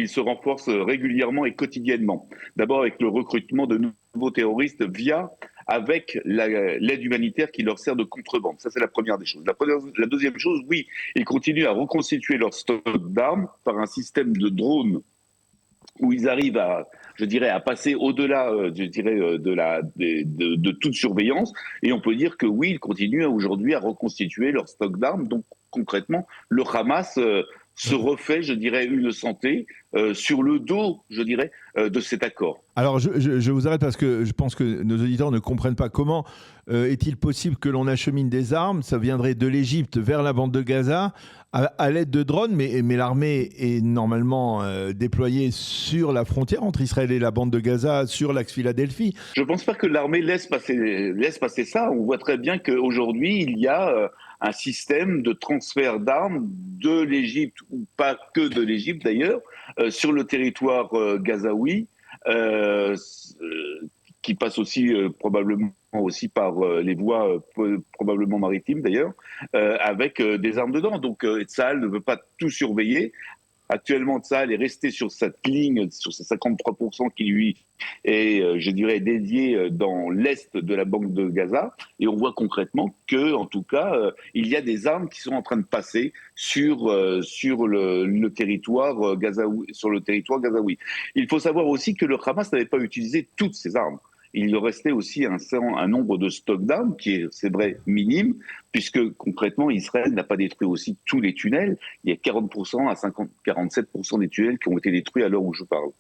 il se renforce régulièrement et quotidiennement. D'abord avec le recrutement de nouveaux terroristes avec l'aide humanitaire qui leur sert de contrebande. Ça, c'est la première des choses. La deuxième chose, oui, ils continuent à reconstituer leur stock d'armes par un système de drones où ils arrivent à passer au-delà, de toute surveillance. Et on peut dire que oui, ils continuent aujourd'hui à reconstituer leur stock d'armes. Donc, concrètement, le Hamas se refait, une santé sur le dos, de cet accord. Alors, je vous arrête parce que je pense que nos auditeurs ne comprennent pas comment est-il possible que l'on achemine des armes. Ça viendrait de l'Égypte vers la bande de Gaza à l'aide de drones, mais l'armée est normalement déployée sur la frontière entre Israël et la bande de Gaza, sur l'axe Philadelphie. Je ne pense pas que l'armée laisse passer ça. On voit très bien qu'aujourd'hui, il y a un système de transfert d'armes de l'Égypte, ou pas que de l'Égypte d'ailleurs, sur le territoire gazaoui, qui passe aussi probablement aussi par les voies probablement maritimes d'ailleurs, avec des armes dedans. Donc Tsahal ne veut pas tout surveiller. Actuellement, Tsahal est resté sur cette ligne, sur ces 53% qui lui est, dédié dans l'est de la bande de Gaza. Et on voit concrètement que, en tout cas, il y a des armes qui sont en train de passer sur le territoire gazaoui. Il faut savoir aussi que le Hamas n'avait pas utilisé toutes ses armes. Il lui restait aussi un nombre de stocks d'armes qui est, c'est vrai, minime, puisque concrètement, Israël n'a pas détruit aussi tous les tunnels. Il y a 40% à 47% des tunnels qui ont été détruits à l'heure où je parle.